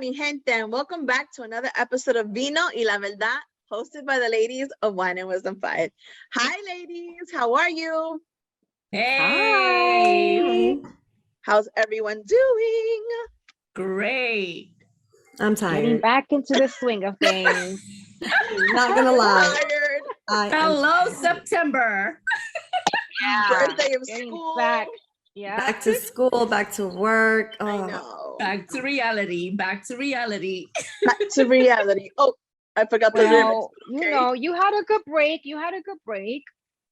mi gente, and welcome back to another episode of Vino y la Verdad, hosted by the ladies of Wine and Wisdom 5. Hi, ladies. How are you? Hey. Hi. How's everyone doing? Great. I'm Getting tired. back into the swing of things. Not gonna lie. Tired. Hello, September. First day of Getting school. back. Yeah. Back to school, back to work. I Oh, know. Back to reality. Back to reality. Back to reality. Oh, I forgot the lyrics. Well, you know, you had a good break.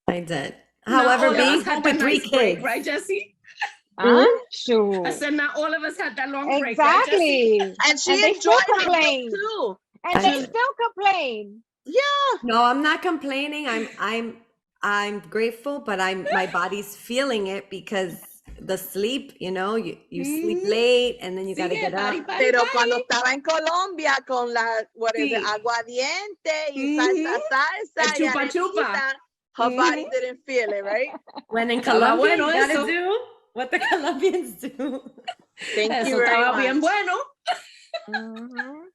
I did. Not However, all of being us had home that with three nice break, kids. right, Jesse? Sure. I said not all of us had that long break, right, Exactly. And she And they still enjoyed herself complain. too. And they still complain. Yeah. No, I'm not complaining. I'm grateful, but my body's feeling it because the sleep, you know, you sleep late and then you gotta get up. Pero cuando estaba en Colombia con la, what is it, Sí. aguardiente y salsa, El y chupa chupa. arenita, her body didn't feel it, right? When in Estaba Colombia, bueno you gotta eso. do what the Colombians do. Thank you Eso very estaba much. bien bueno.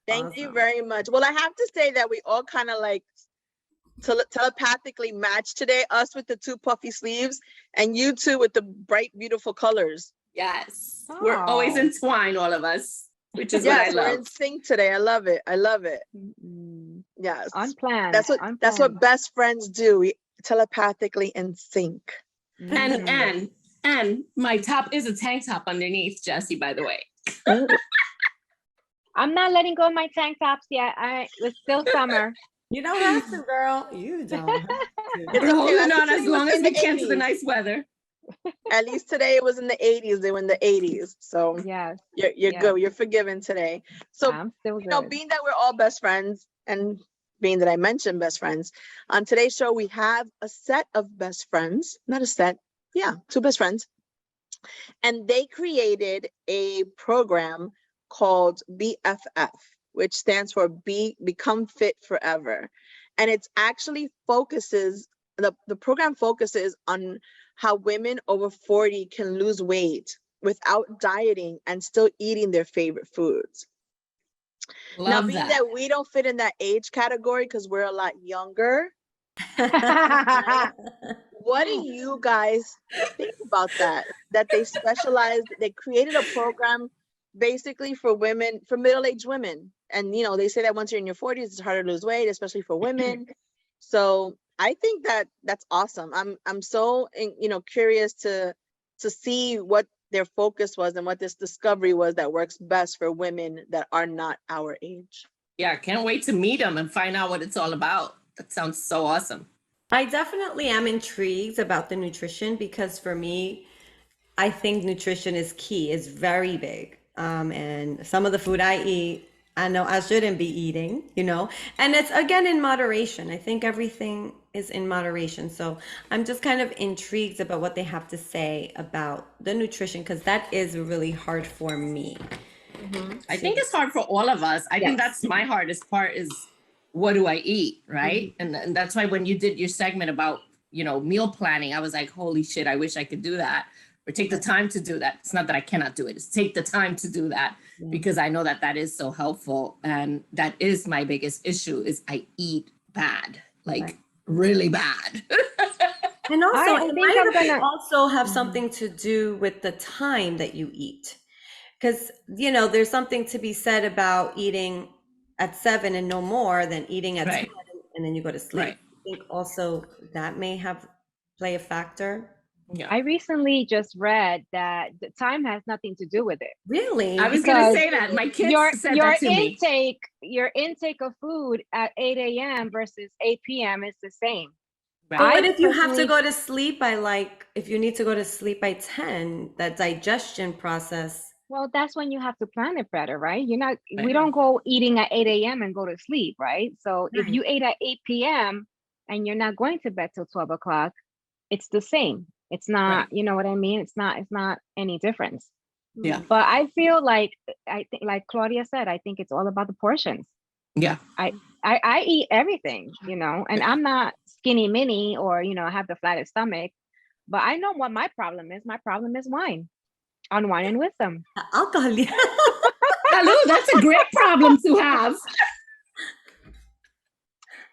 Thank you Awesome. very much. Well, I have to say that we all kind of like telepathically matched today, us with the two puffy sleeves and you two with the bright, beautiful colors. Yes. We're always Oh. entwined, all of us, which is Yes, what I we're love. in sync today. I love it. I love it. Yes. Unplanned. That's what best friends do. We telepathically in sync. And my top is a tank top underneath, Jesse, by the way. I'm not letting go of my tank tops yet. It's still summer. You don't have to, girl. You don't have to. It's We're holding okay. on as long as we can to the 80s. nice weather. At least today it was in the 80s. They were in the 80s. So Yes. you're Yes. good. You're forgiven today. So I'm still you know, good. being that we're all best friends and being that I mentioned best friends, on today's show, we have a set of best friends, not a set. Yeah, two best friends. And they created a program called BFF, which stands for Become Fit Forever. And it's actually the program focuses on how women over 40 can lose weight without dieting and still eating their favorite foods. Now, Love being that. that we don't fit in that age category because we're a lot younger, what do you guys think about that? That they created a program basically for women, for middle-aged women. And, you know, they say that once you're in your 40s, it's harder to lose weight, especially for women. So I think that's awesome. I'm so, you know, curious to see what their focus was and what this discovery was that works best for women that are not our age. Yeah, can't wait to meet them and find out what it's all about. That sounds so awesome. I definitely am intrigued about the nutrition because for me, I think nutrition is key. It's very big. And some of the food I eat, I know I shouldn't be eating, you know, and it's again in moderation. I think everything is in moderation. So I'm just kind of intrigued about what they have to say about the nutrition because that is really hard for me. I think it's hard for all of us. I think that's my hardest part is what do I eat, right? And that's why when you did your segment about, you know, meal planning, I was like, holy shit, I wish I could do that or take the time to do that. It's not that I cannot do it. It's take the time to do that because I know that is so helpful. And that is my biggest issue is I eat bad, like really bad. And also, I it think might also have something to do with the time that you eat. Because, you know, there's something to be said about eating at 7 and no more than eating at 10 and then you go to sleep. Right. I think also that may play a factor. Yeah. I recently just read that the time has nothing to do with it. Really? I was going to say that. My kids said that to me. Your intake of food at 8 a.m. versus 8 p.m. is the same. But what if you have to go to sleep by if you need to go to sleep by 10, that digestion process. Well, that's when you have to plan it better, right? We don't go eating at 8 a.m. and go to sleep, right? So if you ate at 8 p.m. and you're not going to bed till 12 o'clock, it's the same. It's not, you know what I mean? It's not any difference. Yeah. But I feel like, I think, like Gloria said, I think it's all about the portions. Yeah. I eat everything, you know, and I'm not skinny mini or, you know, I have the flattest stomach, but I know what my problem is. My problem is wine. On Wine and Wisdom. Alcohol. Salud, that's a great problem to have.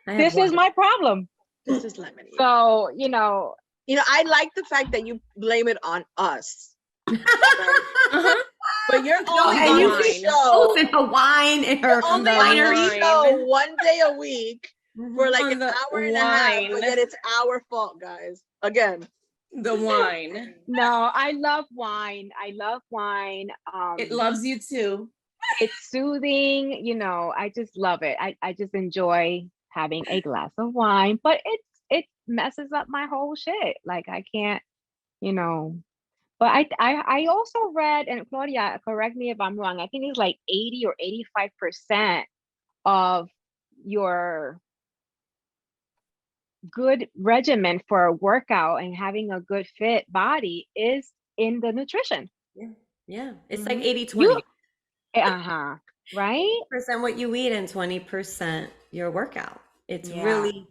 This is my problem. This is lemonade. So, I like the fact that you blame it on us. Uh-huh. But you're only and on you the see show. in a wine in her You're only on winery. the show 1 day a week for like On an the hour and a half, wine. but yet it's our fault, guys. Again. The wine. No, I love wine. I love wine. It loves you too. It's soothing, I just love it. I just enjoy having a glass of wine, but it messes up my whole shit. Like I can't, but I also read, and Gloria, correct me if I'm wrong, I think it's like 80 or 85% of your good regimen for a workout and having a good fit body is in the nutrition. Yeah. It's like 80-20. Right? 80% what you eat and 20% your workout. It's Yeah. really,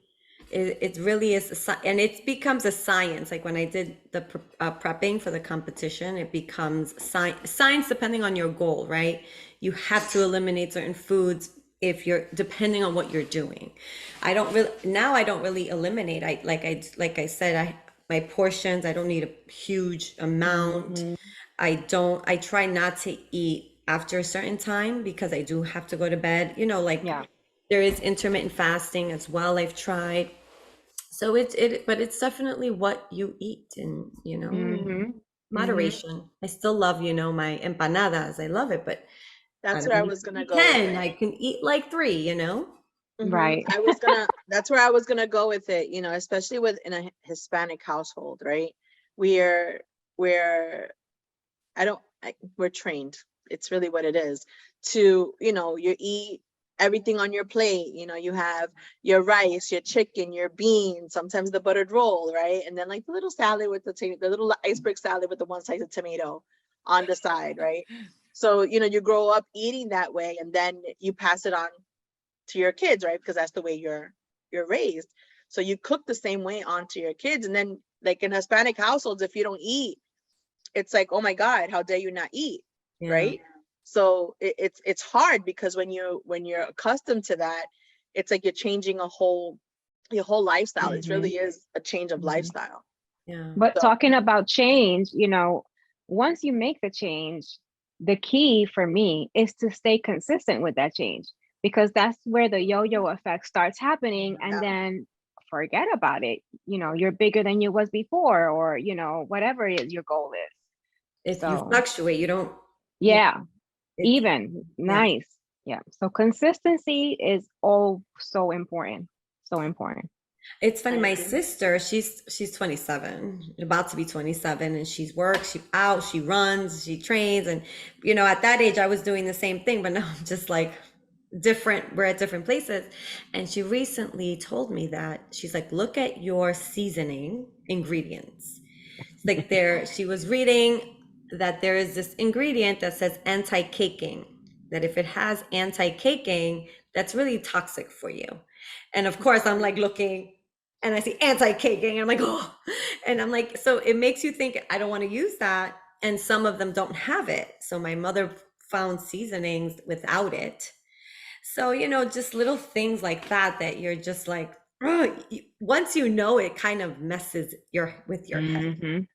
it really is, and it becomes a science. Like when I did the prepping for the competition, it becomes science depending on your goal, right? You have to eliminate certain foods if you're depending on what you're doing. I don't really eliminate. Like I said, my portions, I don't need a huge amount. I try not to eat after a certain time because I do have to go to bed, there is intermittent fasting as well. I've tried. So but it's definitely what you eat and, moderation. I still love, my empanadas. I love it, but That's where I was gonna go. 10, I can eat like 3, Right. That's where I was gonna go with it, especially in a Hispanic household, right? We're trained. It's really what it is to, you eat everything on your plate. You have your rice, your chicken, your beans, sometimes the buttered roll, right? And then like the little salad with the little iceberg salad with the one slice of tomato on the side, right? So, you grow up eating that way and then you pass it on to your kids, right? Because that's the way you're raised. So you cook the same way onto your kids. And then like in Hispanic households, if you don't eat, it's like, oh my God, how dare you not eat? Yeah. Right? So it's hard because when you're accustomed to that, it's like you're changing your whole lifestyle. It really is a change of lifestyle. Yeah. But talking about change, once you make the change, the key for me is to stay consistent with that change, because that's where the yo-yo effect starts happening, and then forget about it. You're bigger than you was before, or whatever it is your goal is. If you fluctuate, you don't. Nice. Yeah. So consistency is so important. So important. It's funny. My sister, she's 27, about to be 27, and she's works, she's out, she runs, she trains, and at that age I was doing the same thing, but now I'm just like different. We're at different places, and she recently told me that she's like, look at your seasoning ingredients. It's like she was reading that there is this ingredient that says anti-caking, that if it has anti-caking, that's really toxic for you. And of course I'm like looking and I see anti-caking and I'm like, oh, and I'm like, so it makes you think I don't want to use that. And some of them don't have it. So my mother found seasonings without it. So, just little things like that you're just like, oh, once it kind of messes with your head.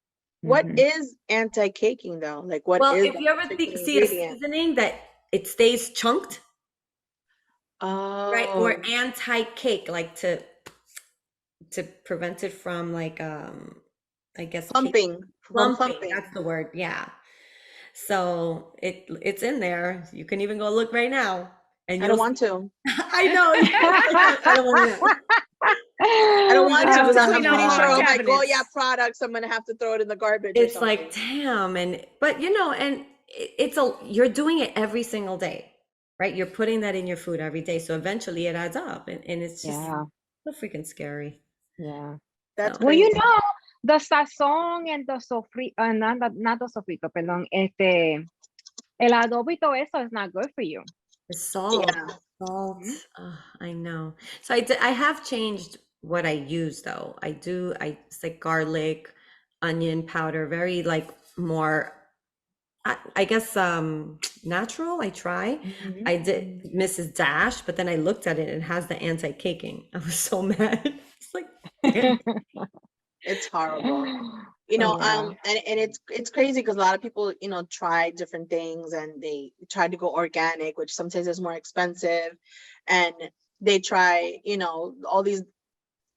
What is anti-caking though? Like what is if you ever see a seasoning that it stays chunked, right? Or anti-cake, like to prevent it from like I guess clumping. That's the word. Yeah. So it's in there. You can even go look right now. And I don't want to. I know. I don't want to. I don't want to, because I'm pretty sure all my cabinets. Goya products, I'm gonna have to throw it in the garbage. It's like, damn, but and you're doing it every single day, right? You're putting that in your food every day, so eventually it adds up, and it's just so freaking scary. Yeah, that's well, crazy. the sazón and the sofrito, not the sofrito, perdón, el adobo y todo eso is not good for you. The salt. I know. So I have changed what I use though. It's like garlic, onion powder, very like more I guess natural. I try. Mhm. I did Mrs. Dash, but then I looked at it and it has the anti-caking. I was so mad. It's like, damn. It's horrible. Yeah. And it's crazy because a lot of people, try different things and they try to go organic, which sometimes is more expensive. And they try, all these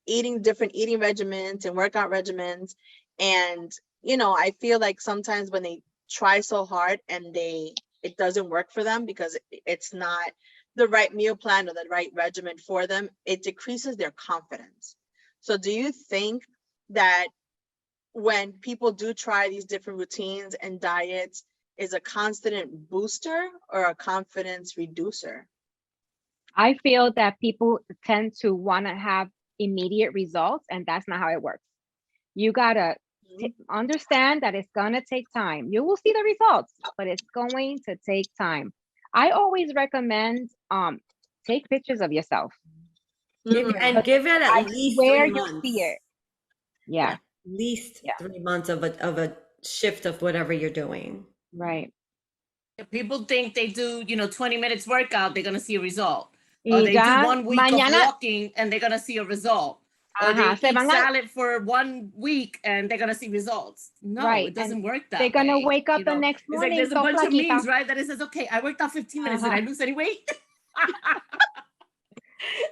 different eating regimens and workout regimens. And, I feel like sometimes when they try so hard and it doesn't work for them because it's not the right meal plan or the right regimen for them, it decreases their confidence. So do you think that when people do try these different routines and diets is a constant booster or a confidence reducer? I feel that people tend to want to have immediate results, and that's not how it works. You gotta understand that it's gonna take time. You will see the results, but it's going to take time. I always recommend take pictures of yourself. Give Mhm. it at I least swear 3 you'll months. see it. Yeah, At least Yeah. 3 months of a shift of whatever you're doing. right. If people think they do, 20 minutes workout, they're gonna see a result. Y Or they do ya 1 week mañana, of walking and they're gonna see a result. Or they se eat van a, salad for 1 week and they're gonna see results. No, right, it doesn't and work they're that gonna way. wake up the next It's like morning there's a so bunch of flaquita. memes, right? That it says, okay, I worked out 15 minutes. Did I lose any weight?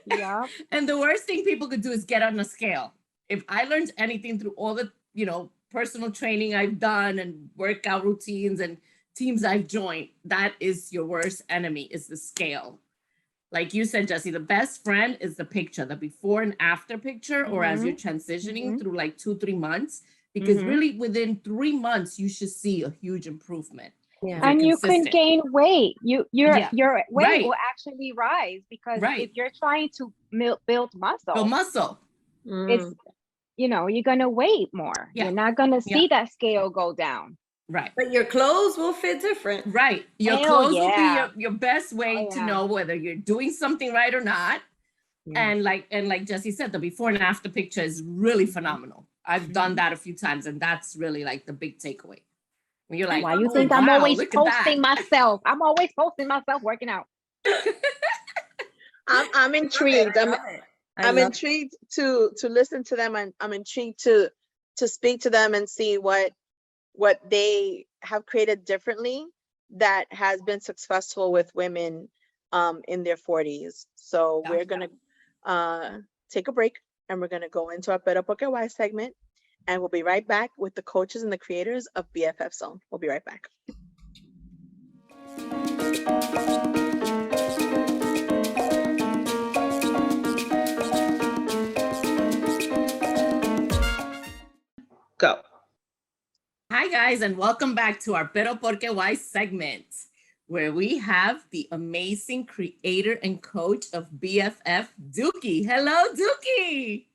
Yeah. And the worst thing people could do is get on a scale. If I learned anything through all the, personal training I've done and workout routines and teams I've joined, that is your worst enemy, is the scale. Like you said, Jesse, the best friend is the picture, the before and after picture, or as you're transitioning through like 2-3 months, because really within 3 months, you should see a huge improvement. Yeah. And you can consistent. gain weight. Your weight Right. will actually rise because Right. if you're trying to build muscle, Build muscle. it's you're gonna weigh more. Yeah. You're not gonna see Yeah. that scale go down. Right. But your clothes will fit different. Right. Your Hell clothes will yeah. be your best way Oh, to yeah. know whether you're doing something right or not. Yeah. And like Jesse said, the before and after picture is really phenomenal. I've done that a few times, and that's really like the big takeaway. When you're like, Why you oh, think I'm wow, always look at that. posting myself? I'm always posting myself working out. I'm intrigued. I'm love intrigued to listen to them, and I'm intrigued to speak to them and see what they have created differently that has been successful with women in their 40s. So Yeah. we're gonna take a break and we're gonna go into our Better Book Why segment, and we'll be right back with the coaches and the creators of BFF Zone. We'll be right back. Go. Hi, guys, and welcome back to our Pero Porque Why segment, where we have the amazing creator and coach of BFF, Dookie. Hello, Dookie.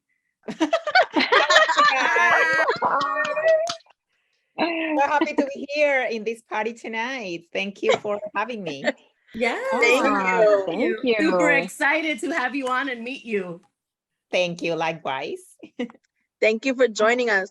So happy to be here in this party tonight. Thank you for having me. Yeah. Thank you. Super excited to have you on and meet you. Thank you, likewise. Thank you for joining us.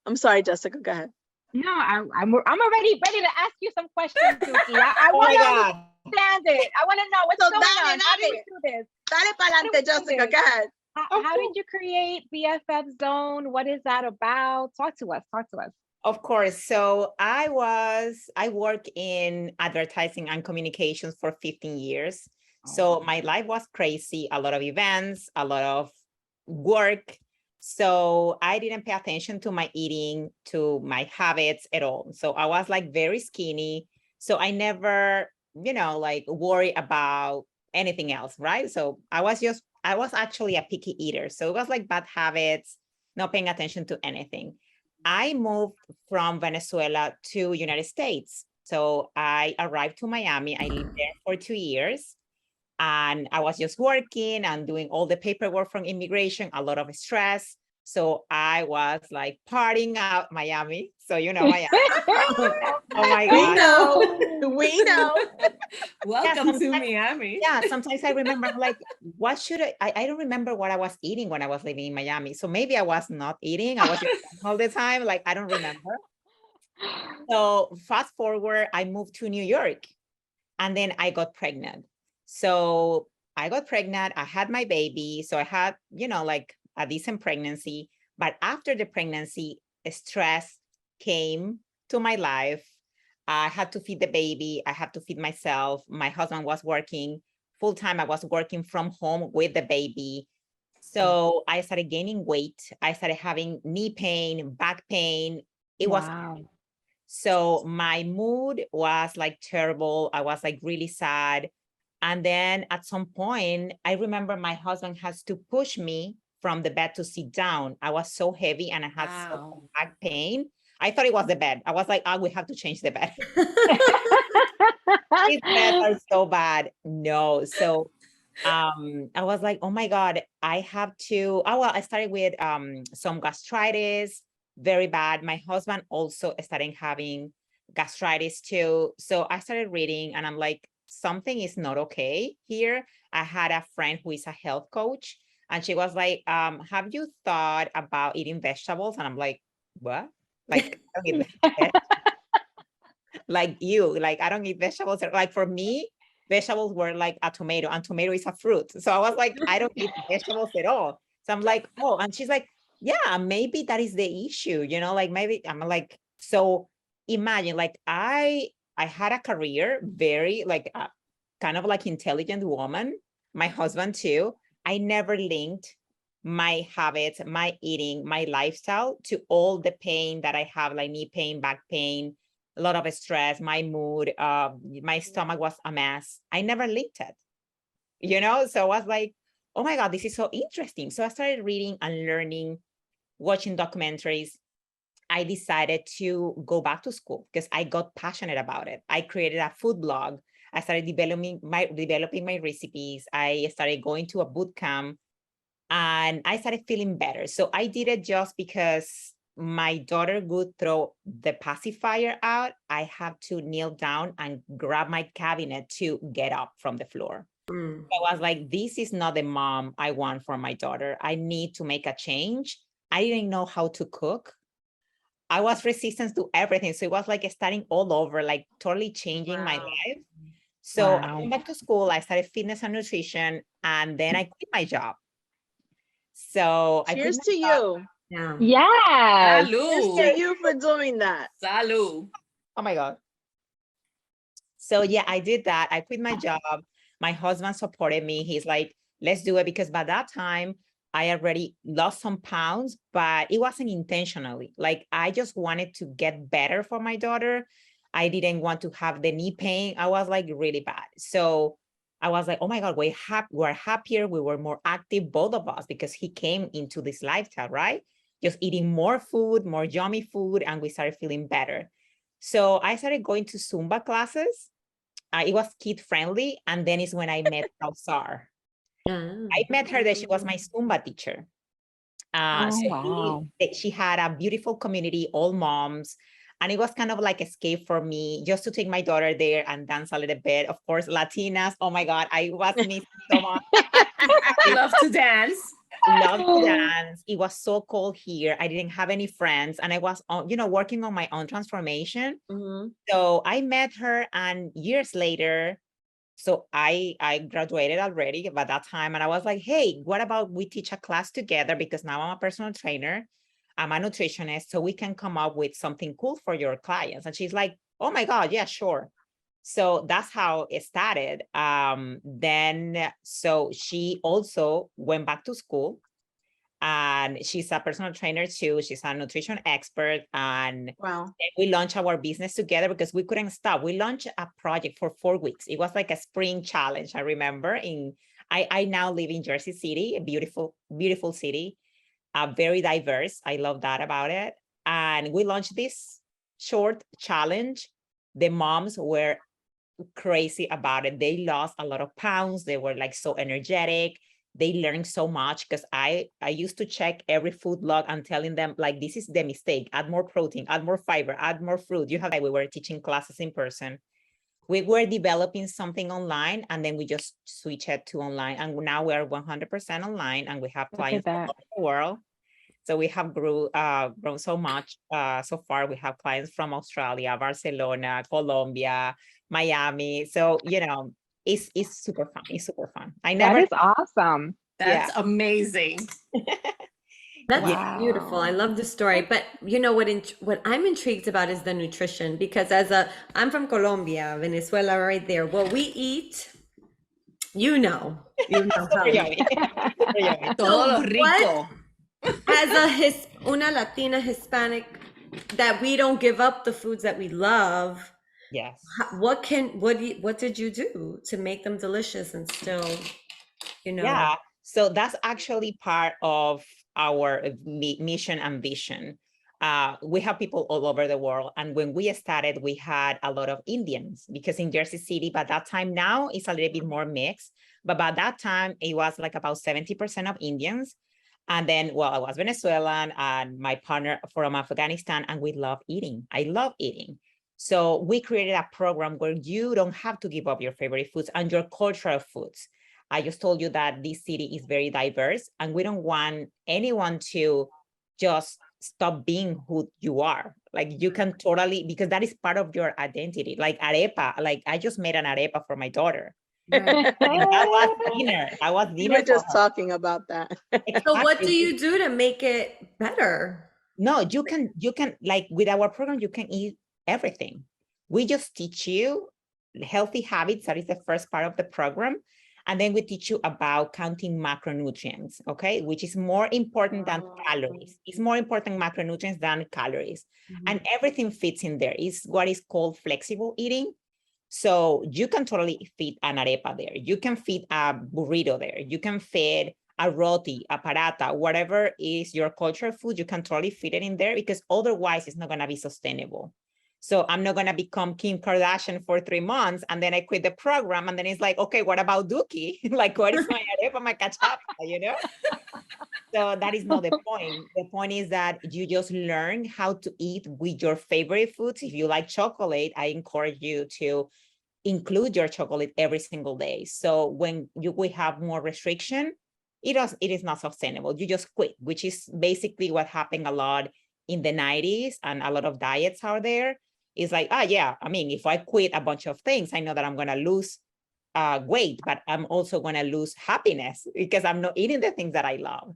I'm sorry, Jessica, go ahead. No, I'm already ready to ask you some questions, Dookie. I Oh want my to God. understand it. I want to know what's So going dale, on. How did dale. you do this? Dale pa'lante, Jessica, go ahead. How did you create BFF Zone? What is that about? Talk to us. Talk to us. Of course. So I work in advertising and communications for 15 years. So my life was crazy, a lot of events, a lot of work. So I didn't pay attention to my eating, to my habits at all. So I was like very skinny. So I never, like worry about anything else, right? So I was actually a picky eater. So it was like bad habits, not paying attention to anything. I moved from Venezuela to United States. So I arrived to Miami. I lived there for 2 years. And I was just working and doing all the paperwork from immigration, a lot of stress. So I was like partying out Miami. So Miami. Oh my God. We know. Welcome to Miami. Yeah, sometimes I remember like, what should I don't remember what I was eating when I was living in Miami. So maybe I was not eating. I was just all the time. Like, I don't remember. So fast forward, I moved to New York and then I got pregnant. So I got pregnant, I had my baby. So I had, like a decent pregnancy. But after the pregnancy, stress came to my life. I had to feed the baby. I had to feed myself. My husband was working full time. I was working from home with the baby. So I started gaining weight. I started having knee pain, back pain. It was Wow. so my mood was like terrible. I was like really sad. And then at some point, I remember my husband has to push me from the bed to sit down. I was so heavy and I had so Wow. much back pain. I thought it was the bed. I was like, oh, we have to change the bed. These beds are so bad. No. So I was like, oh my God, I have to, I started with some gastritis, very bad. My husband also started having gastritis too. So I started reading and I'm like, something is not okay here. I had a friend who is a health coach and she was like, have you thought about eating vegetables? And I'm like, what? Like, I don't eat like I don't eat vegetables. Like for me, vegetables were like a tomato and tomato is a fruit. So I was like, I don't eat vegetables at all. So I'm like, oh, and she's like, yeah, maybe that is the issue, like maybe I'm like, so imagine like I had a career, very like kind of like intelligent woman, my husband too. I never linked my habits, my eating, my lifestyle to all the pain that I have, like knee pain, back pain, a lot of stress, my mood, my stomach was a mess. I never linked it, so I was like, oh my God, this is so interesting. So I started reading and learning, watching documentaries. I decided to go back to school because I got passionate about it. I created a food blog. I started developing my recipes. I started going to a boot camp and I started feeling better. So I did it just because my daughter would throw the pacifier out. I have to kneel down and grab my cabinet to get up from the floor. Mm. I was like, this is not the mom I want for my daughter. I need to make a change. I didn't know how to cook. I was resistant to everything. So it was like starting all over, like totally changing my life. So I Wow. went back to school. I started fitness and nutrition, and then I quit my job. So I quit Cheers my to job. you. Yeah. Yes. Cheers to Salud. you for doing that. Salud. Oh my God. So yeah, I did that. I quit my job. My husband supported me. He's like, let's do it. Because by that time, I already lost some pounds, but it wasn't intentionally. Like I just wanted to get better for my daughter. I didn't want to have the knee pain. I was like really bad. So I was like, oh my God, we're happier. We were more active, both of us, because he came into this lifestyle, right? Just eating more food, more yummy food, and we started feeling better. So I started going to Zumba classes. It was kid friendly. And then is when I met Alzar. I met her that she was my Zumba teacher. Oh, So wow. she had a beautiful community, all moms. And it was kind of like escape for me just to take my daughter there and dance a little bit. Of course, Latinas. Oh my God, I was missing so much. Love to dance. Love to dance. It was so cold here. I didn't have any friends and I was, working on my own transformation. Mhm. So I met her and years later, so I graduated already by that time. And I was like, hey, what about we teach a class together? Because now I'm a personal trainer. I'm a nutritionist. So we can come up with something cool for your clients. And she's like, oh my God, yeah, sure. So that's how it started. So she also went back to school and she's a personal trainer too. She's a nutrition expert and Wow. we launched our business together because we couldn't stop. We launched a project for 4 weeks. It was like a spring challenge. I remember I now live in Jersey City, a beautiful, beautiful city, very diverse. I love that about it. And we launched this short challenge. The moms were crazy about it. They lost a lot of pounds. They were like so energetic. They learned so much because I used to check every food log and telling them like, this is the mistake, add more protein, add more fiber, add more fruit. We were teaching classes in person. We were developing something online and then we just switched it to online. And now we are 100% online and we have Look at clients all that. over the world. So we have grown so much. So far, we have clients from Australia, Barcelona, Colombia, Miami. So, it's super fun. It's super fun. I That never, is awesome. That's amazing. That's Wow. beautiful. I love the story. But what I'm intrigued about is the nutrition, because I'm from Colombia, Venezuela, right there. What we eat, how. super yummy. Super yummy. Todo lo So rico. as una Latina Hispanic, that we don't give up the foods that we love. Yes. What did you do to make them delicious and still, Yeah. So that's actually part of our mission and vision. We have people all over the world. And when we started, we had a lot of Indians, because in Jersey City, by that time, now it's a little bit more mixed. But by that time, it was like about 70% of Indians. And then, well, I was Venezuelan and my partner from Afghanistan, and we love eating. I love eating. So we created a program where you don't have to give up your favorite foods and your cultural foods. I just told you that this city is very diverse, and we don't want anyone to just stop being who you are. Like, you can totally, because that is part of your identity. Like arepa, like I just made an arepa for my daughter. Right. That was dinner. That was We dinner. were just for her. talking about that. So what do Exactly. you do to make it better? No, you can, like with our program, you can eat everything. We just teach you healthy habits. That is the first part of the program. And then we teach you about counting macronutrients, okay? Which is more important than calories. It's more important macronutrients than calories. And everything fits in there. It's what is called flexible eating. So you can totally fit an arepa there. You can fit a burrito there. You can fit a roti, a paratha, whatever is your cultural food, you can totally fit it in there, because otherwise it's not going to be sustainable. So I'm not going to become Kim Kardashian for 3 months and then I quit the program. And then it's like, okay, what about Dookie? Like, what is my arepa, my cachapa, So that is not the point. The point is that you just learn how to eat with your favorite foods. If you like chocolate, I encourage you to include your chocolate every single day. So when we have more restriction, it is not sustainable. You just quit, which is basically what happened a lot in the 90s, and a lot of diets are there. It's like, yeah, I mean, if I quit a bunch of things, I know that I'm going to lose weight, but I'm also going to lose happiness because I'm not eating the things that I love.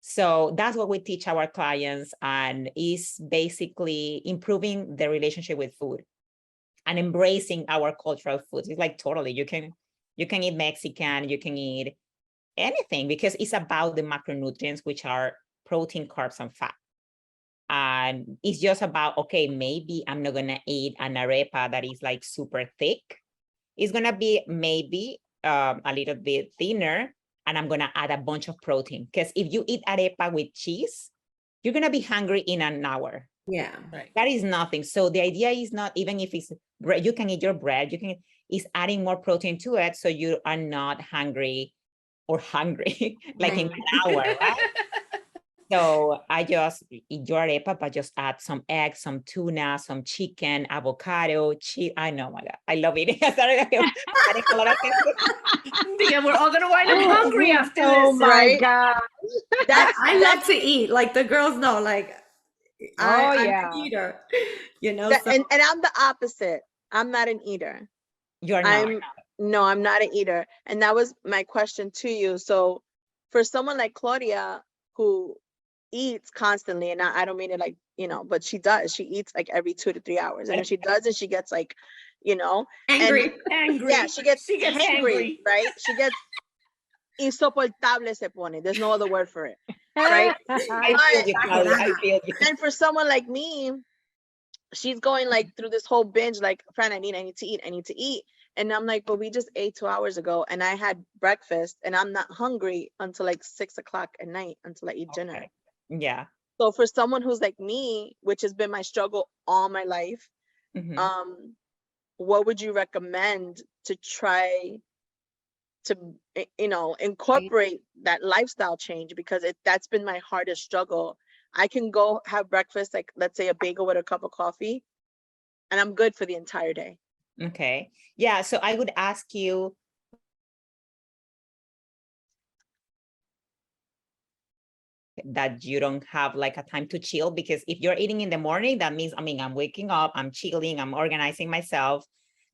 So that's what we teach our clients, and is basically improving the relationship with food and embracing our cultural foods. It's like, totally, you can eat Mexican, you can eat anything, because it's about the macronutrients, which are protein, carbs, and fat. And it's just about, okay, maybe I'm not gonna eat an arepa that is like super thick. It's gonna be maybe a little bit thinner, and I'm gonna add a bunch of protein. Because if you eat arepa with cheese, you're gonna be hungry in an hour. Yeah. Right. That is nothing. So the idea is not, even if it's bread, you can eat your bread, is adding more protein to it, so you are not hungry like in an hour, right? So I just eat your arepa, but just add some eggs, some tuna, some chicken, avocado, cheese. I know, my God, I love eating. I started adding a lot of things. Yeah, we're all gonna wind up hungry after Oh this. my right? God. I love to eat. Like, the girls know, like, I'm yeah. an eater, And I'm the opposite. I'm not an eater. You're not. No, I'm not an eater. And that was my question to you. So for someone like Gloria, who eats constantly, and I don't mean it like, but she does, she eats like every 2 to 3 hours. And when she doesn't, she gets like, angry. Angry. yeah, she gets angry. angry, right? She gets insoportable se pone. There's no other word for it, right? I feel you, Claudia. I feel you. And for someone like me, she's going like through this whole binge, like, Fran, I need to eat. And I'm like, but we just ate 2 hours ago, and I had breakfast, and I'm not hungry until like 6 o'clock at night until I eat dinner. Okay. Yeah. So for someone who's like me, which has been my struggle all my life, Mhm. what would you recommend to try to, incorporate that lifestyle change? Because that's been my hardest struggle. I can go have breakfast, like, let's say a bagel with a cup of coffee, and I'm good for the entire day. Okay. Yeah. So I would ask you, that you don't have like a time to chill, because if you're eating in the morning, that means, I'm waking up, I'm chilling, I'm organizing myself.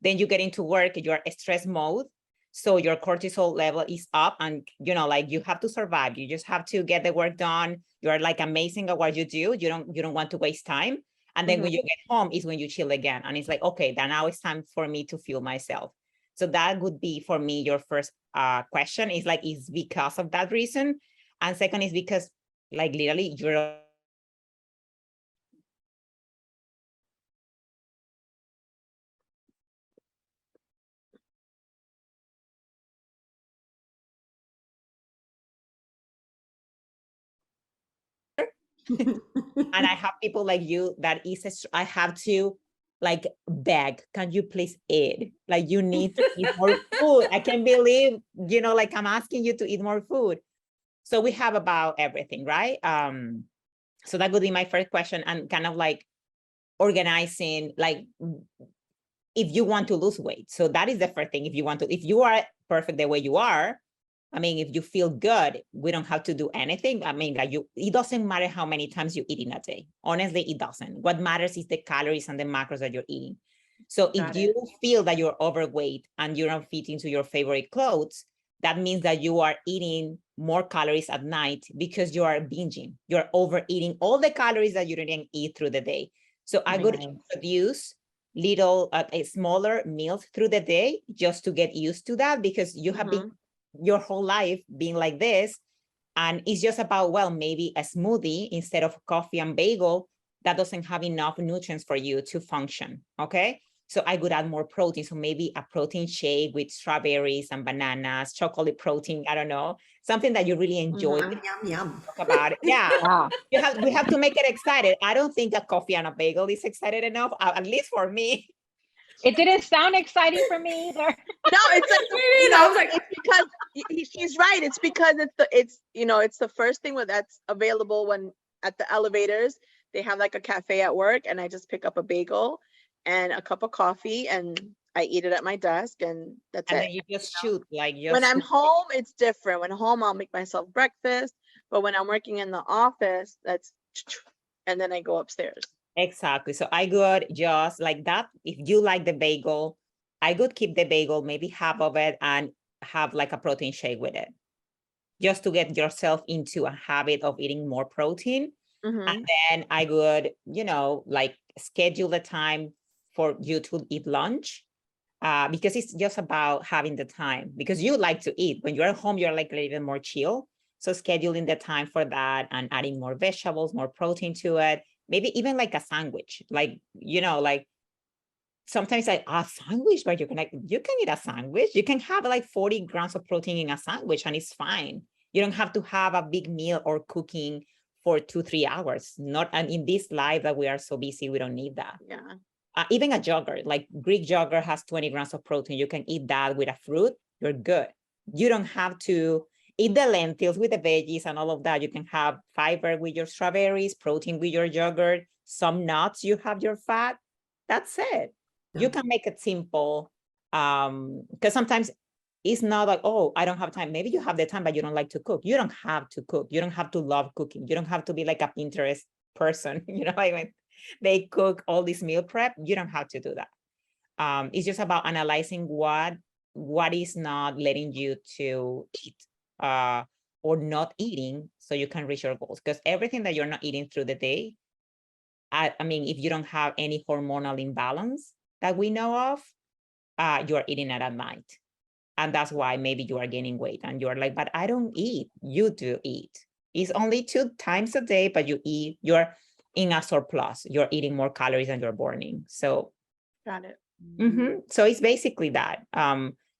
Then you get into work, you're stress mode. So your cortisol level is up, and like you have to survive. You just have to get the work done. You're like amazing at what you do. You don't want to waste time. And then when you get home is when you chill again. And it's like, okay, then now it's time for me to fuel myself. So that would be for me, your first question is like, is because of that reason. And second is because like literally you're and I have people like you that I have to like beg, can you please eat? Like you need to eat more food. I can't believe, like I'm asking you to eat more food. So we have about everything, right? So that would be my first question, and kind of like organizing, like if you want to lose weight. So that is the first thing. If you are perfect the way you are, if you feel good, we don't have to do anything. It doesn't matter how many times you eat in a day. Honestly, it doesn't. What matters is the calories and the macros that you're eating. So if you feel that you're overweight and you don't fit into your favorite clothes, that means that you are eating more calories at night because you are binging. You're overeating all the calories that you didn't eat through the day. So I would introduce little, smaller meals through the day just to get used to that, because you have been your whole life being like this. And it's just about, well, maybe a smoothie instead of coffee and bagel that doesn't have enough nutrients for you to function. Okay. So I would add more protein. So maybe a protein shake with strawberries and bananas, chocolate protein. I don't know, something that you really enjoy. Yum, yum. Talk about it. Yeah. Wow. We have to make it excited. I don't think a coffee and a bagel is excited enough, at least for me. It didn't sound exciting for me either. No, it's like, I was like, it's because she's right. It's because it's the first thing that's available when at the elevators. They have like a cafe at work, and I just pick up a bagel and a cup of coffee, and I eat it at my desk, and that's And it. then you just shoot, like When I'm home, it's different. When home, I'll make myself breakfast, but when I'm working in the office, and then I go upstairs. Exactly. So I would just like that. If you like the bagel, I would keep the bagel, maybe half of it, and have like a protein shake with it, just to get yourself into a habit of eating more protein. And then I would, like schedule the time for you to eat lunch, because it's just about having the time, because you like to eat. When you're at home, you're like a little more chill. So scheduling the time for that and adding more vegetables, more protein to it. Maybe even like a sandwich, like, like sometimes like a sandwich, but you can eat a sandwich. You can have like 40 grams of protein in a sandwich and it's fine. You don't have to have a big meal or cooking for 2-3 hours. And in this life that we are so busy, we don't need that. Yeah. Even a yogurt, like Greek yogurt has 20 grams of protein. You can eat that with a fruit. You're good. You don't have to eat the lentils with the veggies and all of that. You can have fiber with your strawberries, protein with your yogurt, some nuts, you have your fat. That's it. You can make it simple. Because sometimes it's not like, oh, I don't have time. Maybe you have the time, but you don't like to cook. You don't have to cook. You don't have to love cooking. You don't have to be like a Pinterest person. Like when they cook all this meal prep, you don't have to do that. It's just about analyzing what is not letting you to eat. Or not eating, so you can reach your goals. Because everything that you're not eating through the day, if you don't have any hormonal imbalance that we know of, you're eating it at night. And that's why maybe you are gaining weight and you're like, but I don't eat. You do eat. It's only 2 times a day, but you eat, you're in a surplus. You're eating more calories than you're burning. So Got it. So it's basically that.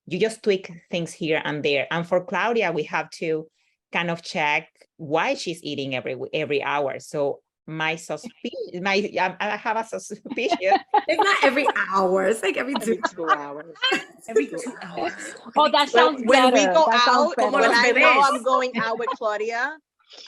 You just tweak things here and there. And for Claudia, we have to kind of check why she's eating every hour. So I have a suspicion. It's not every hour. It's like every 2 2 hours. every 2 hours. Oh, that sounds When we better. go That sounds out, better. when I know bebés. I'm going out with Claudia,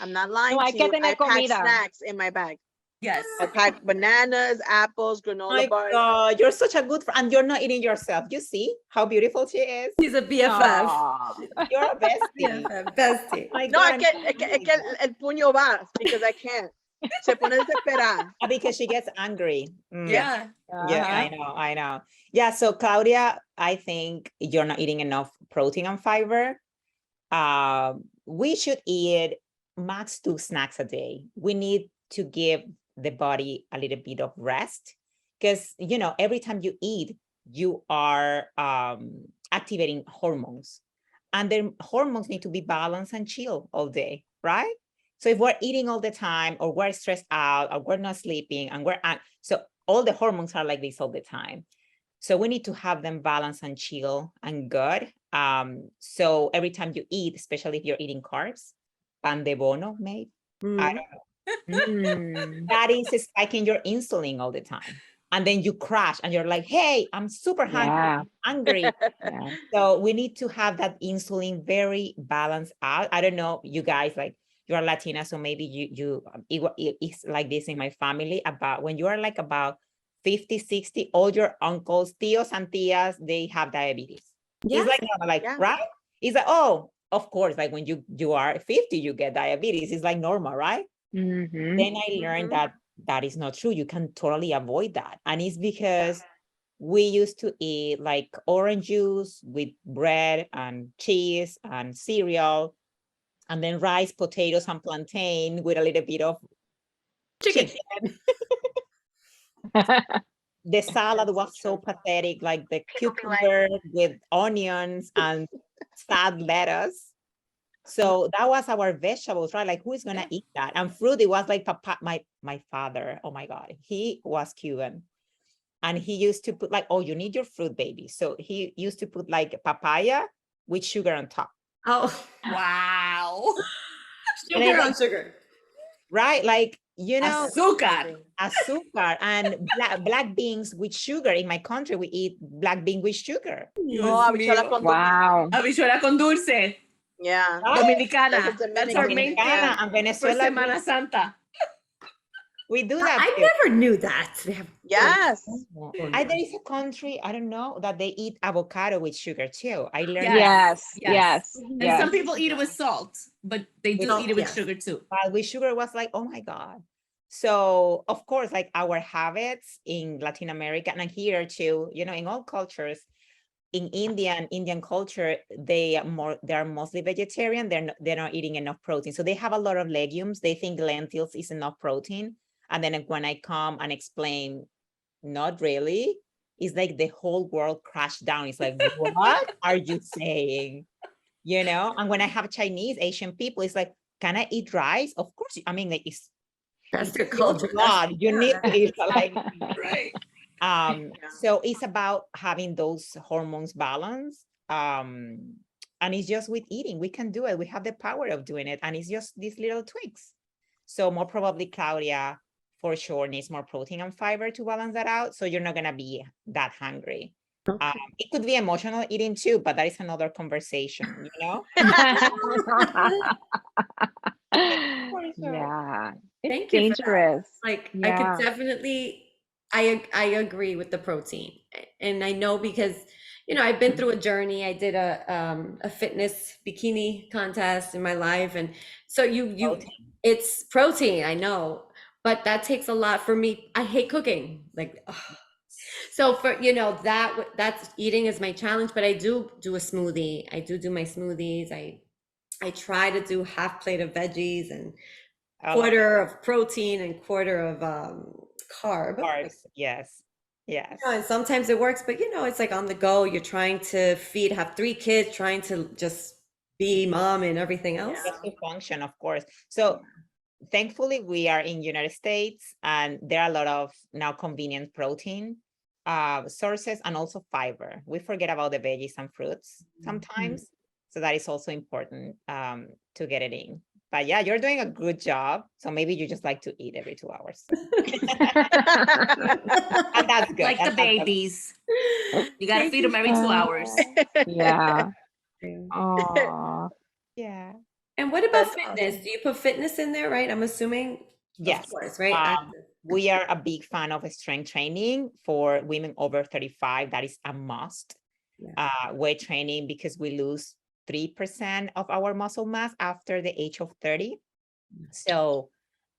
I'm not lying No, hay to que you. tener I pack comida. snacks in my bag. Yes. I pack bananas, apples, My granola bars. God, you're such a good friend, and you're not eating yourself. You see how beautiful she is? He's a BFF. Aw. You're a bestie. BFF, bestie. My No, God, es que el puño va because I can't. Se pone desesperada. because she gets angry. Mm. Yeah. Yeah, Uh-huh. I know. Yeah, so Claudia, I think you're not eating enough protein and fiber. We should eat max 2 snacks a day. We need to give the body a little bit of rest because, every time you eat, you are activating hormones, and the hormones need to be balanced and chill all day, right? So if we're eating all the time, or we're stressed out, or we're not sleeping, and so all the hormones are like this all the time. So we need to have them balanced and chill and good. So every time you eat, especially if you're eating carbs, pan de bono, maybe, I don't know, Mm. that is spiking your insulin all the time. And then you crash and you're like, hey, I'm super hungry, Yeah. angry. Yeah. So we need to have that insulin very balanced out. I don't know, you guys, like, you're Latina, so maybe it's like this in my family. About when you are like about 50, 60, all your uncles, tios and tias, they have diabetes. Yeah. It's like, Yeah. right? It's like, oh, of course, like when you are 50, you get diabetes. It's like normal, right? Mhm. Then I learned that is not true. You can totally avoid that. And it's because we used to eat like orange juice with bread and cheese and cereal, and then rice, potatoes, and plantain with a little bit of Chicken. The salad was so pathetic, like the cucumber with onions and sad lettuce. So that was our vegetables, right? Like, who is gonna eat that? And fruit, it was like my father. Oh my God, he was Cuban, and he used to put like, oh, you need your fruit, baby. So he used to put like papaya with sugar on top. Oh, Wow. sugar on sugar. Right, like, Azúcar. azúcar and black beans with sugar. In my country, we eat black bean with sugar. Oh, habichuela con Wow. Habichuela con dulce. Yeah. Right? Dominicana. Those are That's our Dominican. main thing Dominicana and for Venezuela, Semana Santa. we do that I too. never knew that. They have Yes. There is a country, I don't know, that they eat avocado with sugar too. I learned Yes. Yes. Yes. And Yes. some people eat it with salt, but they do With eat it with salt, sugar too. that with sugar was like, oh my God. So of course, like our habits in Latin America and here too, in all cultures, in Indian culture, they are mostly vegetarian. They're not eating enough protein. So they have a lot of legumes. They think lentils is enough protein. And then when I come and explain, not really, it's like the whole world crashed down. It's like, what are you saying? And when I have Chinese, Asian people, it's like, can I eat rice? Of course. I mean, like, that's their your culture. blood. You need to eat like, Right. so it's about having those hormones balanced. And it's just with eating, we can do it. We have the power of doing it. And it's just these little tweaks. So more probably Claudia, for sure, needs more protein and fiber to balance that out. So you're not going to be that hungry. It could be emotional eating too, but that is another conversation, Yeah. It's Thank you for that. dangerous. Like, I Yeah. could definitely, I agree with the protein. And I know because, I've been through a journey. I did a fitness bikini contest in my life. And so it's protein, I know, but that takes a lot for me. I hate cooking. Like, ugh. So for, that's eating is my challenge, but I do a smoothie. I do my smoothies. I try to do half plate of veggies and quarter of protein and quarter of carb. Carbs. Yes. And sometimes it works, but it's like on the go. You're trying to have 3 kids, trying to just be mom and everything else. Just to function, of course. So thankfully, we are in United States, and there are a lot of now convenient protein sources and also fiber. We forget about the veggies and fruits sometimes. So that is also important to get it in. But yeah, you're doing a good job. So maybe you just like to eat every 2 hours. And that's good. Like the babies. You got to feed them every 2 hours. Yeah. Oh. Yeah. And what about That's fitness? Do you put fitness in there, right? I'm assuming. Yes. Of course, right? we are a big fan of strength training for women over 35. That is a must. Weight training, because we lose 3% of our muscle mass after the age of 30. So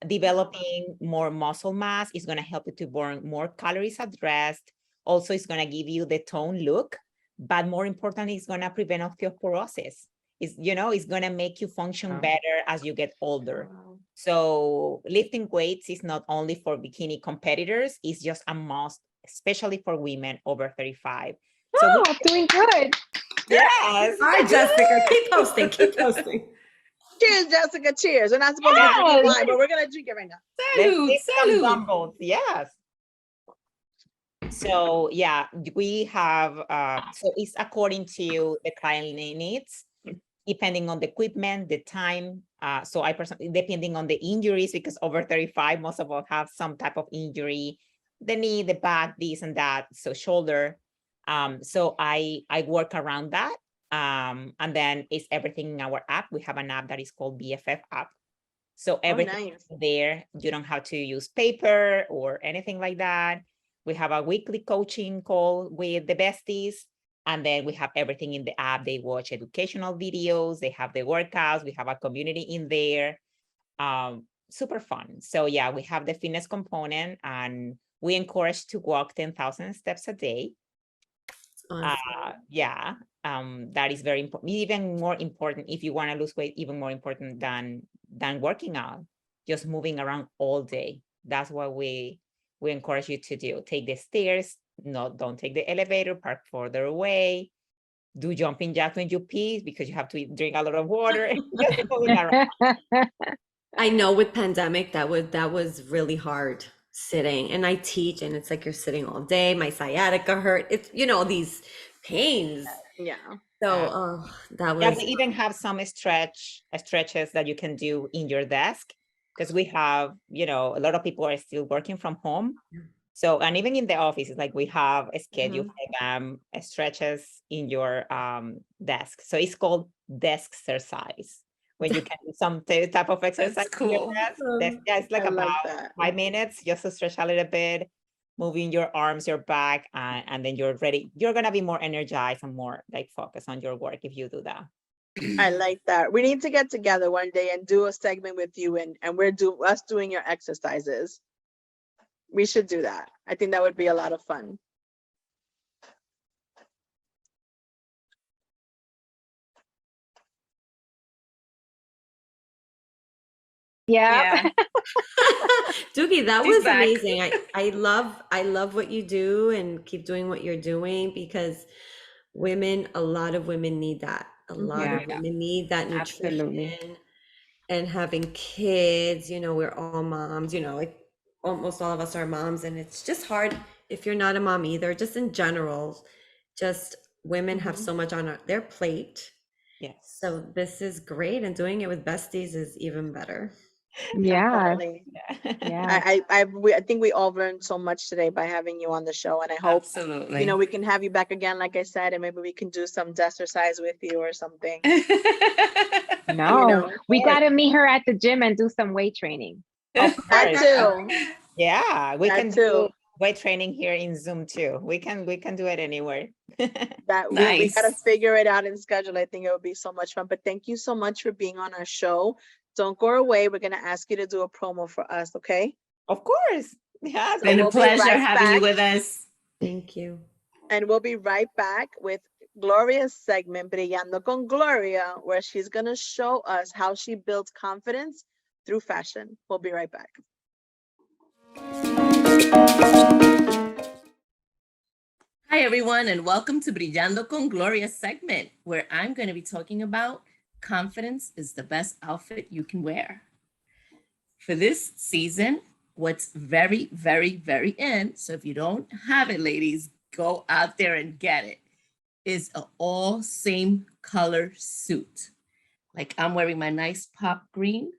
developing more muscle mass is going to help you to burn more calories at rest. Also, it's going to give you the toned look, but more importantly, it's going to prevent osteoporosis. It's going to make you function better as you get older. So lifting weights is not only for bikini competitors, it's just a must, especially for women over 35. Oh, doing good. Yes. All right, Jessica, keep posting, keep posting. Cheers, Jessica. Cheers. We're not supposed to be drinking wine, but we're gonna drink it right now. Let's Salud, lift some salud. dumbbells. Yes. So yeah, we have, so it's according to the client needs, depending on the equipment, the time. So I personally, depending on the injuries, because over 35, most of us have some type of injury, the knee, the back, this and that, so shoulder. So I work around that. And then it's everything in our app. We have an app that is called BFF app. So everything nice. there, you don't have to use paper or anything like that. We have a weekly coaching call with the besties, and then we have everything in the app. They watch educational videos, they have the workouts, we have a community in there. Super fun. So yeah, we have the fitness component, and we encourage to walk 10,000 steps a day. Yeah, that is very important. Even more important, if you want to lose weight, even more important than working out, just moving around all day. That's what we encourage you to do. Take the stairs, don't take the elevator, park further away, do jumping jacks when you pee, because you have to drink a lot of water. Just moving around. I know with pandemic, that was really hard sitting, and I teach, and it's like you're sitting all day. My sciatica hurt. It's, these pains. Yeah. So that was. Yeah, we even have some stretches that you can do in your desk, because we have, a lot of people are still working from home. So, and even in the office, it's like we have a schedule for them, stretches in your desk. So it's called desk exercise, when you can do some type of exercise. That's cool. Yeah, it's like I like about that. 5 minutes, just to stretch a little bit, moving your arms, your back, and then you're ready. You're gonna be more energized and more like focused on your work if you do that. I like that. We need to get together one day and do a segment with you, and we're doing your exercises. We should do that. I think that would be a lot of fun. Yeah. Doogie, that She's was back. amazing. I love what you do, and keep doing what you're doing, because a lot of women need that. A lot of women need that nutrition. Absolutely. And having kids, we're all moms, like almost all of us are moms, and it's just hard if you're not a mom either. Just in general, just women have so much on their plate. Yes. So this is great, and doing it with besties is even better. Yeah. Definitely. Yeah. I think we all learned so much today by having you on the show, and I hope Absolutely. we can have you back again, like I said, and maybe we can do some exercise with you or something. No, we got to meet her at the gym and do some weight training. That too. Yeah, we That can too. do weight training here in Zoom too. We can do it anywhere. That we Nice. got to figure it out and schedule. I think it would be so much fun. But thank you so much for being on our show. Don't go away. We're going to ask you to do a promo for us, okay? Of course. Yeah. It's been we'll a be pleasure right having you back. with us. Thank you. And we'll be right back with Gloria's segment, Brillando con Gloria, where she's going to show us how she builds confidence through fashion. We'll be right back. Hi, everyone, and welcome to Brillando con Gloria segment, where I'm going to be talking about confidence is the best outfit you can wear. For this season, what's very, very, very in, so if you don't have it, ladies, go out there and get it, is an all same color suit. Like I'm wearing my nice pop green.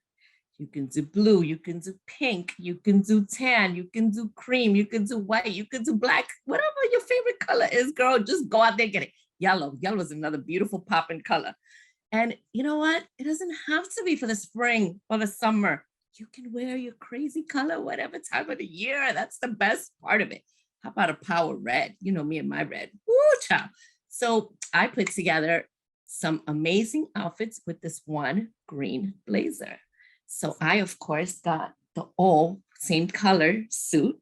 You can do blue, you can do pink, you can do tan, you can do cream, you can do white, you can do black, whatever your favorite color is, girl, just go out there and get it. Yellow is another beautiful popping color. And you know what? It doesn't have to be for the spring or the summer. you can wear your crazy color whatever time of the year. That's the best part of it. How about a power red? You know me and my red. Woo, child. So I put together some amazing outfits with this one green blazer. So I, of course, got the all same color suit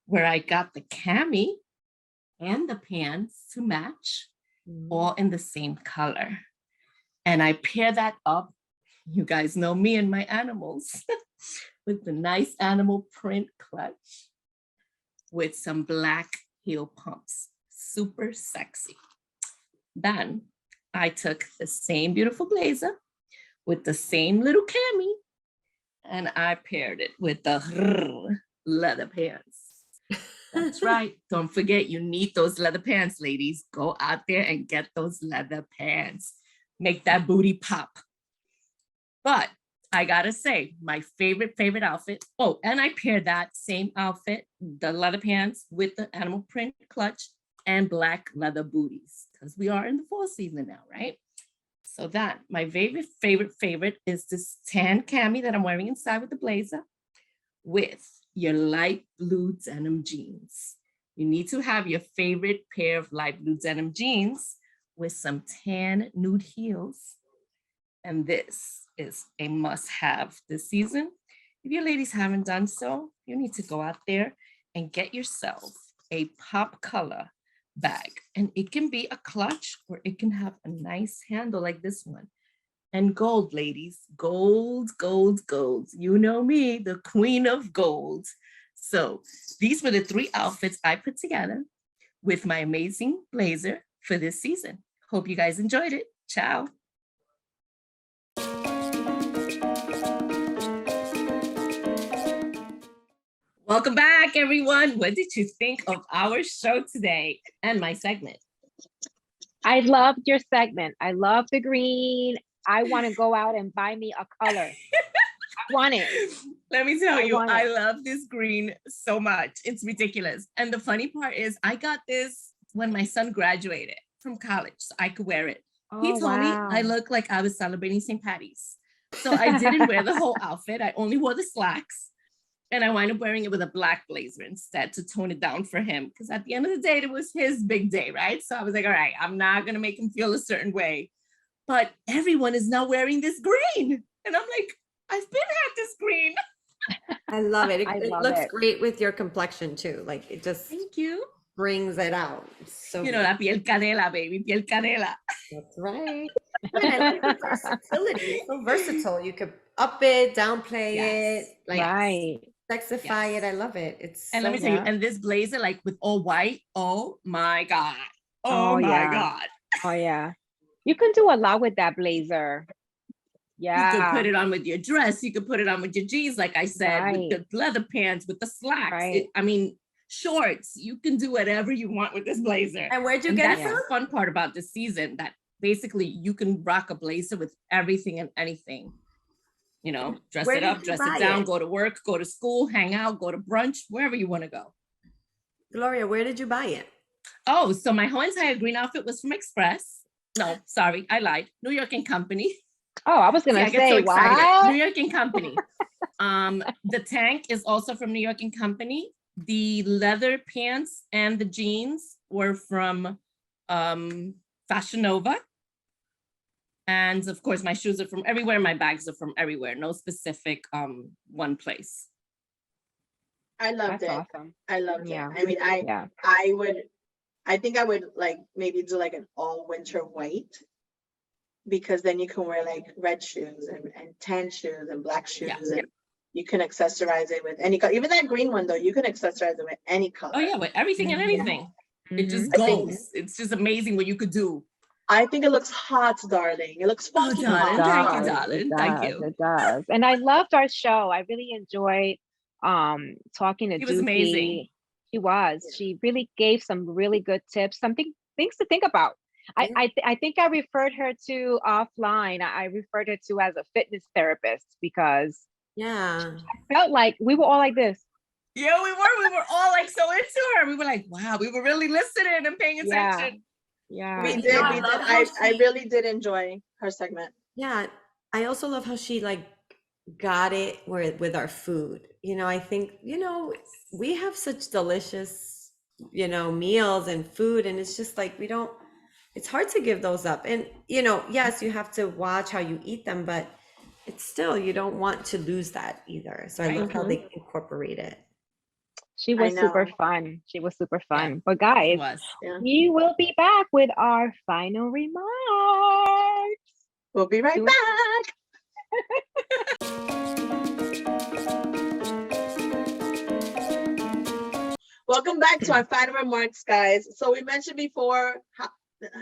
where I got the cami and the pants to match, all in the same color. And I pair that up, you guys know me and my animals, with the nice animal print clutch with some black heel pumps, super sexy. Then I took the same beautiful blazer with the same little cami, and I paired it with the leather pants. That's right. Don't forget, you need those leather pants, ladies. Go out there and get those leather pants. Make that booty pop. But I gotta say, my favorite outfit. Oh, and I paired that same outfit, the leather pants, with the animal print clutch and black leather booties, because we are in the fall season now, right? So that, my favorite is this tan cami that I'm wearing inside with the blazer with your light blue denim jeans. You need to have your favorite pair of light blue denim jeans with some tan nude heels. And this is a must-have this season. If you ladies haven't done so, you need to go out there and get yourself a pop color bag. And it can be a clutch or it can have a nice handle like this one. And gold, ladies, gold. You know me, the queen of gold. So these were the 3 outfits I put together with my amazing blazer for this season. Hope you guys enjoyed it. Ciao. Welcome back, everyone. What did you think of our show today and my segment? I loved your segment. I love the green. I want to go out and buy me a color. I want it. Let me tell you, I love this green so much. It's ridiculous. And the funny part is I got this when my son graduated from college, so I could wear it. He told me I looked like I was celebrating St. Patty's. So I didn't wear the whole outfit. I only wore the slacks. And I wound up wearing it with a black blazer instead to tone it down for him. Because at the end of the day, it was his big day, right? So I was like, all right, I'm not going to make him feel a certain way. But everyone is now wearing this green. And I'm like, I've been had this green. I love it. I It love looks it. great with your complexion too. Like it just Thank you. brings it out. So you know, la piel canela, baby, piel canela. that's right. I like the versatility. It's so versatile. You could up it, downplay it, like Right. sexify it. I love it. It's And so let me tell you, and this blazer, like with all white, oh my God. Oh, Oh my yeah. God. Oh yeah. You can do a lot with that blazer. Yeah. You could put it on with your dress. You could put it on with your jeans, like I said, with the leather pants, with the slacks. Right. I mean, shorts. You can do whatever you want with this blazer. And where'd you And get that's it from? the fun part about this season, that basically you can rock a blazer with everything and anything. You know, dress Where it did up, you dress buy it down, it? go to work, go to school, hang out, go to brunch, wherever you want to go. Gloria, where did you buy it? Oh, so my whole entire green outfit was from Express. No, sorry, I lied. New York and Company. Oh, I was See, gonna I get so say excited. what? New York and Company. The tank is also from New York and Company. The leather pants and the jeans were from Fashion Nova. And of course, my shoes are from everywhere. My bags are from everywhere. No specific one place. I loved That's it. awesome. I loved Yeah. it. I mean, Yeah. I think I would like maybe do like an all winter white, because then you can wear like red shoes and tan shoes and black shoes, Yeah. and you can accessorize it with any color. Even that green one though, you can accessorize it with any color. Oh yeah, with everything and anything. It just I think- goes. It's just amazing what you could do. I think it looks hot, darling. It looks fucking darling. hot. Thank you, It darling. does, Thank you. It does. And I loved our show. I really enjoyed talking to He was Juicy. amazing. She was. She really gave some really good tips, things to think about. I think I referred her to offline. I referred her to as a fitness therapist, because Yeah. I felt like we were all like this. Yeah, we were all like so into her. We were like, wow, we were really listening and paying Yeah. attention. Yeah. We You did. know, I We did. love how I she- really did enjoy her segment. Yeah. I also love how she like got it with our food. I think, we have such delicious, meals and food, and it's just like it's hard to give those up. And, yes, you have to watch how you eat them, but it's still, you don't want to lose that either. So I love how they incorporate it. She was super fun. She was super fun. Yeah, but guys, we will be back with our final remarks. We'll be right back. Welcome back to our final remarks, guys. So we mentioned before,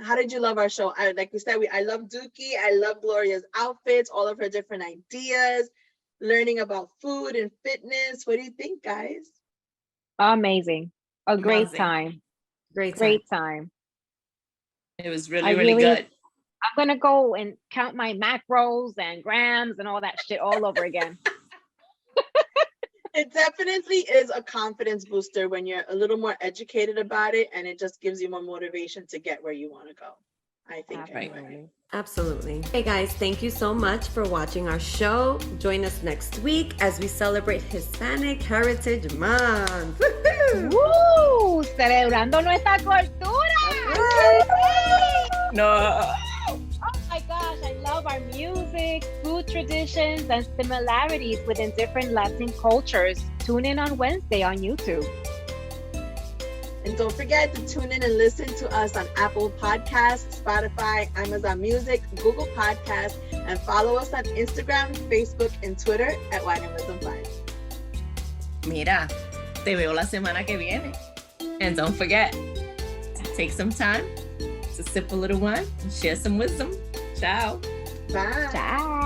how did you love our show? Like we said, I love Dookie. I love Gloria's outfits, all of her different ideas, learning about food and fitness. What do you think, guys? Amazing. Great time. Great time. It was really good. I'm going to go and count my macros and grams and all that shit all over again. It definitely is a confidence booster when you're a little more educated about it, and it just gives you more motivation to get where you want to go. I think. Right. Absolutely. Hey guys, thank you so much for watching our show. Join us next week as we celebrate Hispanic Heritage Month. Woo! Celebrando nuestra cultura. No. Oh my gosh, I love our music, food traditions, and similarities within different Latin cultures. Tune in on Wednesday on YouTube. And don't forget to tune in and listen to us on Apple Podcasts, Spotify, Amazon Music, Google Podcasts, and follow us on Instagram, Facebook, and Twitter at YNMism5. Mira, te veo la semana que viene. And don't forget to take some time to sip a little wine and share some wisdom. Ciao. Bye. Ciao.